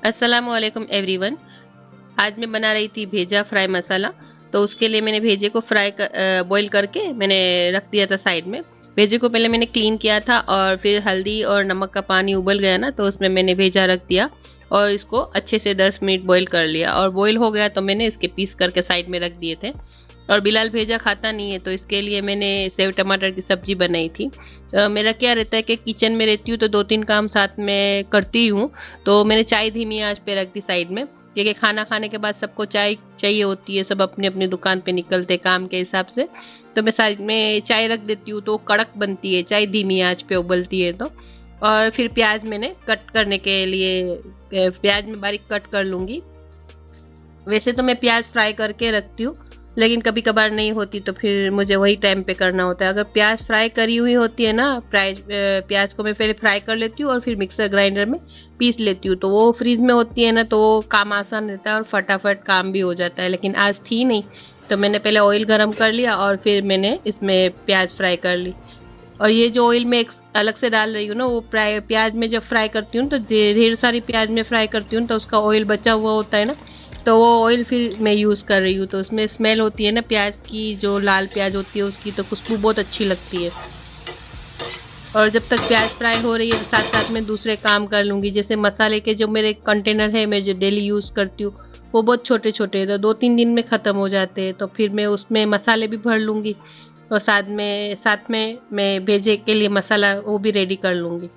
अस्सलाम वालेकुम एवरीवन। आज मैं बना रही थी भेजा फ्राई मसाला। तो उसके लिए मैंने भेजे को बॉईल करके मैंने रख दिया था साइड में। भेजे को पहले मैंने क्लीन किया था और फिर हल्दी और नमक का पानी उबल गया ना, तो उसमें मैंने भेजा रख दिया और इसको अच्छे से 10 मिनट बॉईल कर लिया। और बॉईल हो गया तो मैंने इसके पीस करके साइड में रख दिए थे। और बिलाल भेजा खाता नहीं है, तो इसके लिए मैंने सेव टमाटर की सब्जी बनाई थी। मेरा क्या रहता है कि किचन में रहती हूँ तो 2-3 काम साथ में करती हूँ। तो मैंने चाय धीमी आंच पे रख दी साइड में, क्योंकि खाना खाने के बाद सबको चाय चाहिए होती है, सब अपनी अपनी दुकान पे निकलते काम के हिसाब से। तो मैं साइड में चाय रख देती हूँ तो कड़क बनती है चाय, धीमी आंच पे उबलती है तो। और फिर प्याज मैंने कट करने के लिए प्याज में बारीक कट कर लूँगी। वैसे तो मैं प्याज फ्राई करके रखती हूँ, लेकिन कभी कभार नहीं होती तो फिर मुझे वही टाइम पे करना होता है। अगर प्याज फ्राई करी हुई होती है ना, प्याज को मैं पहले फ्राई कर लेती हूँ और फिर मिक्सर ग्राइंडर में पीस लेती हूँ, तो वो फ्रीज में होती है ना, तो काम आसान रहता है और फटाफट काम भी हो जाता है। लेकिन आज थी नहीं, तो मैंने पहले ऑयल गर्म कर लिया और फिर मैंने इसमें प्याज फ्राई कर ली। और ये जो ऑयल में एक अलग से डाल रही हूँ ना, वो प्याज में जब फ्राई करती हूँ तो ढेर सारी प्याज में फ्राई करती हूँ तो उसका ऑयल बचा हुआ होता है ना, तो वो ऑयल फिर मैं यूज़ कर रही हूँ। तो उसमें स्मेल होती है ना प्याज की, जो लाल प्याज होती है उसकी, तो खुशबू बहुत अच्छी लगती है। और जब तक प्याज फ्राई हो रही है साथ साथ में दूसरे काम कर लूँगी। जैसे मसाले के जो मेरे कंटेनर है, मैं जो डेली यूज़ करती हूँ, वो बहुत छोटे छोटे हैं, तो 2-3 दिन में ख़त्म हो जाते हैं। तो फिर मैं उसमें मसाले भी भर लूँगी और साथ में मैं भेजे के लिए मसाला वो भी रेडी कर लूँगी।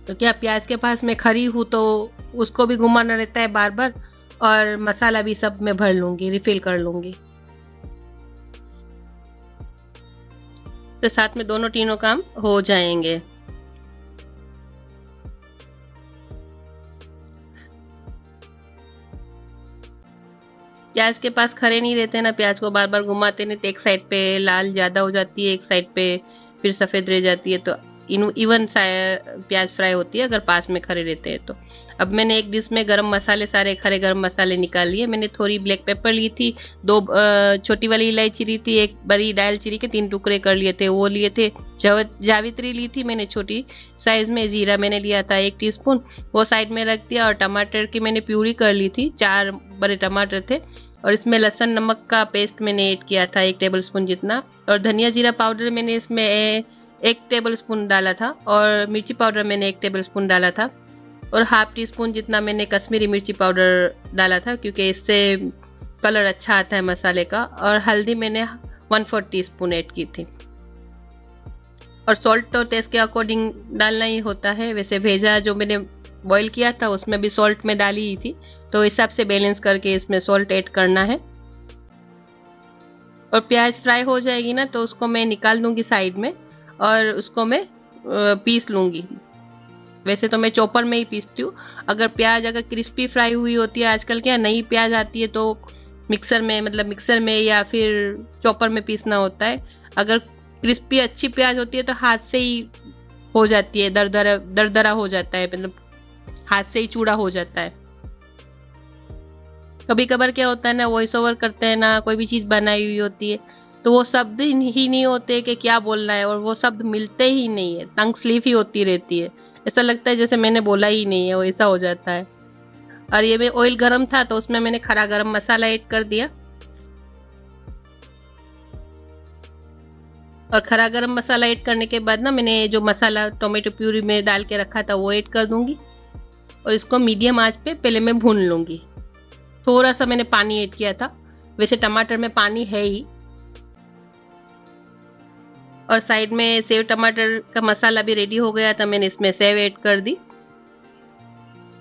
तो क्या प्याज के पास मैं खड़ी हूँ तो उसको भी घुमाना रहता है बार बार, और मसाला भी सब में भर लूँगी, रिफिल कर लूँगी। तो साथ में दोनों तीनों काम हो जाएंगे। प्याज के पास खड़े नहीं रहते ना, प्याज को बार बार घुमाते नहीं तो एक साइड पे लाल ज़्यादा हो जाती है, एक साइड पे फिर सफ़ेद रह जाती है। तो इवन प्याज फ्राई होती है अगर पास में खड़े रहते हैं तो। अब मैंने एक डिश में गरम मसाले, सारे खड़े गरम मसाले निकाल लिए। मैंने थोड़ी ब्लैक पेपर ली थी, 2 छोटी वाली इलायची ली थी, एक बड़ी दालचीनी के 3 टुकड़े कर लिए थे, वो लिए थे। जावित्री ली थी मैंने छोटी साइज में। जीरा मैंने लिया था 1 टीस्पून, वो साइड में रख दिया। और टमाटर की मैंने प्यूरी कर ली थी, 4 बड़े टमाटर थे। और इसमें लहसुन नमक का पेस्ट मैंने ऐड किया था 1 टेबल स्पून जितना। और धनिया जीरा पाउडर मैंने इसमें 1 टेबल स्पून डाला था। और मिर्ची पाउडर मैंने 1 टेबल स्पून डाला था। और हाफ टी स्पून जितना मैंने कश्मीरी मिर्ची पाउडर डाला था, क्योंकि इससे कलर अच्छा आता है मसाले का। और हल्दी मैंने 1/4 टीस्पून ऐड की थी। और सॉल्ट तो टेस्ट के अकॉर्डिंग डालना ही होता है। वैसे भेजा जो मैंने बॉईल किया था उसमें भी सॉल्ट में डाली ही थी, तो हिसाब से बैलेंस करके इसमें सॉल्ट ऐड करना है। और प्याज फ्राई हो जाएगी ना, तो उसको मैं निकाल दूंगी साइड में और उसको मैं पीस लूंगी। वैसे तो मैं चॉपर में ही पीसती हूँ। अगर प्याज अगर क्रिस्पी फ्राई हुई होती है, आजकल क्या नई प्याज आती है, तो मिक्सर में या फिर चॉपर में पीसना होता है। अगर क्रिस्पी अच्छी प्याज होती है तो हाथ से ही हो जाती है, दरदरा हो जाता है, मतलब हाथ से ही चूड़ा हो जाता है। कभी कभार क्या होता है ना, वॉइस ओवर करते हैं ना, कोई भी चीज़ बनाई हुई होती है तो वो शब्द ही नहीं होते कि क्या बोलना है, और वो शब्द मिलते ही नहीं है, टंग स्लिप ही होती रहती है। ऐसा लगता है जैसे मैंने बोला ही नहीं है, वो ऐसा हो जाता है। और ये में ऑयल गरम था तो उसमें मैंने खड़ा गरम मसाला ऐड कर दिया। और खड़ा गरम मसाला ऐड करने के बाद ना, मैंने जो मसाला टोमेटो प्यूरी में डाल के रखा था वो ऐड कर दूंगी। और इसको मीडियम आंच पे पहले मैं भून लूंगी। थोड़ा सा मैंने पानी ऐड किया था, वैसे टमाटर में पानी है ही। और साइड में सेव टमाटर का मसाला भी रेडी हो गया था, मैंने इसमें सेव ऐड कर दी।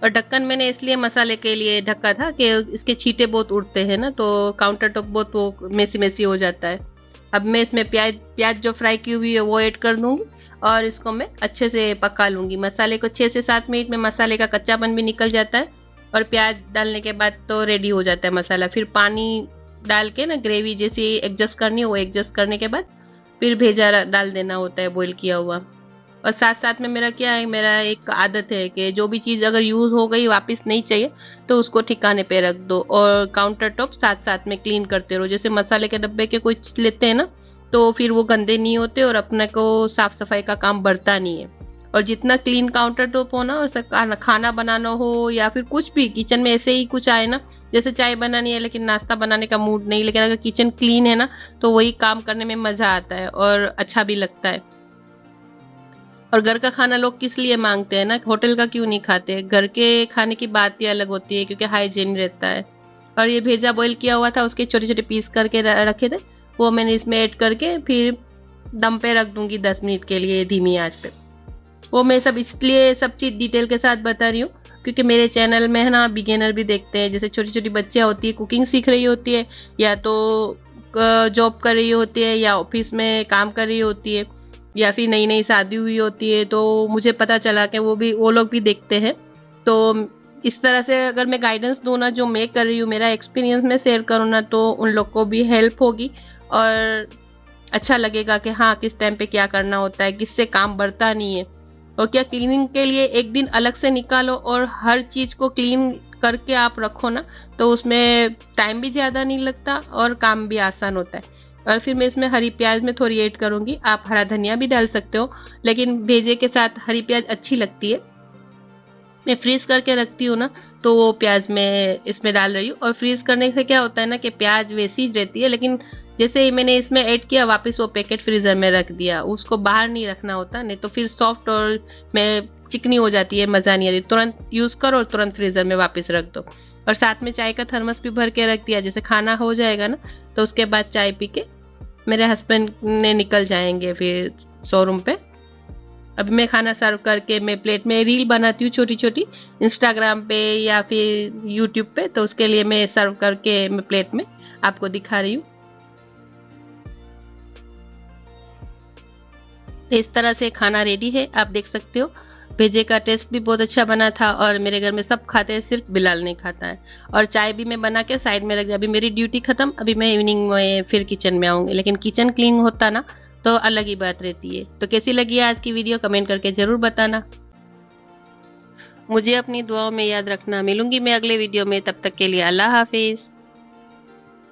और ढक्कन मैंने इसलिए मसाले के लिए ढका था कि इसके छींटे बहुत उड़ते हैं ना, तो काउंटर टॉप बहुत वो मेसी मेसी हो जाता है। अब मैं इसमें प्याज जो फ्राई की हुई है वो ऐड कर दूंगी और इसको मैं अच्छे से पका लूंगी। मसाले को 6 से 7 मिनट में मसाले का कच्चापन भी निकल जाता है। और प्याज डालने के बाद तो रेडी हो जाता है मसाला। फिर पानी डाल के ना, ग्रेवी जैसी एडजस्ट करनी है, वो एडजस्ट करने के बाद फिर भेजा डाल देना होता है बॉईल किया हुआ। और साथ साथ में मेरा क्या है, मेरा एक आदत है कि जो भी चीज़ अगर यूज़ हो गई वापस नहीं चाहिए तो उसको ठिकाने पे रख दो और काउंटर टॉप साथ साथ में क्लीन करते रहो। जैसे मसाले के डब्बे के कोई लेते हैं ना, तो फिर वो गंदे नहीं होते और अपने को साफ सफाई का काम बढ़ता नहीं है। और जितना क्लीन काउंटर टॉप हो ना, और खाना बनाना हो या फिर कुछ भी किचन में ऐसे ही कुछ आए ना, जैसे चाय बनानी है लेकिन नाश्ता बनाने का मूड नहीं, लेकिन अगर किचन क्लीन है ना तो वही काम करने में मजा आता है और अच्छा भी लगता है। और घर का खाना लोग किस लिए मांगते हैं ना, होटल का क्यों नहीं खाते? घर के खाने की बात ही अलग होती है क्योंकि हाइजीन रहता है। और ये भेजा बॉईल किया हुआ था, उसके छोटे छोटे पीस करके रखे थे, वो मैंने इसमें ऐड करके फिर दम पे रख दूंगी 10 मिनट के लिए धीमी आंच पे। वो मैं सब इसलिए सब चीज डिटेल के साथ बता रही हूँ क्योंकि मेरे चैनल में है ना बिगिनर भी देखते हैं, जैसे छोटी छोटी बच्चियां होती है, कुकिंग सीख रही होती है, या तो जॉब कर रही होती है, या ऑफिस में काम कर रही होती है, या फिर नई नई शादी हुई होती है। तो मुझे पता चला कि वो लोग भी देखते हैं। तो इस तरह से अगर मैं गाइडेंस दूँ ना, जो मैं कर रही हूँ, मेरा एक्सपीरियंस में शेयर करूँ ना, तो उन लोग को भी हेल्प होगी और अच्छा लगेगा कि हाँ किस टाइम पे क्या करना होता है, किससे काम बढ़ता नहीं है। और क्या क्लीनिंग के लिए एक दिन अलग से निकालो और हर चीज को क्लीन करके आप रखो ना, तो उसमें टाइम भी ज्यादा नहीं लगता और काम भी आसान होता है। और फिर मैं इसमें हरी प्याज में थोड़ी ऐड करूंगी, आप हरा धनिया भी डाल सकते हो, लेकिन भेजे के साथ हरी प्याज अच्छी लगती है। मैं फ्रीज करके रखती हूँ ना, तो वो प्याज मैं इसमें डाल रही हूँ। और फ्रीज करने से क्या होता है ना कि प्याज वैसी रहती है, लेकिन जैसे ही मैंने इसमें ऐड किया वापस वो पैकेट फ्रीजर में रख दिया, उसको बाहर नहीं रखना होता, नहीं तो फिर सॉफ्ट और में चिकनी हो जाती है, मजा नहीं आती। तुरंत यूज करो और तुरंत फ्रीजर में वापस रख दो। और साथ में चाय का थर्मस भी भर के रख दिया, जैसे खाना हो जाएगा ना तो उसके बाद चाय पी के मेरे हस्बैंड ने निकल जाएंगे फिर शोरूम पे। अभी मैं खाना सर्व करके मैं प्लेट में रील बनाती हूँ छोटी छोटी, इंस्टाग्राम पे या फिर यूट्यूब पे, तो उसके लिए मैं सर्व करके मैं प्लेट में आपको दिखा रही हूँ। इस तरह से खाना रेडी है, आप देख सकते हो। भेजे का टेस्ट भी बहुत अच्छा बना था और मेरे घर में सब खाते हैं, सिर्फ बिलाल नहीं खाता है। और चाय भी मैं बना के साइड में रख दिया। अभी मेरी ड्यूटी खत्म, अभी मैं इवनिंग में फिर किचन में आऊंगी, लेकिन किचन क्लीन होता ना तो अलग ही बात रहती है। तो कैसी लगी आज की वीडियो कमेंट करके जरूर बताना। मुझे अपनी दुआओं में याद रखना। मिलूंगी मैं अगले वीडियो में, तब तक के लिए अल्लाह हाफिज।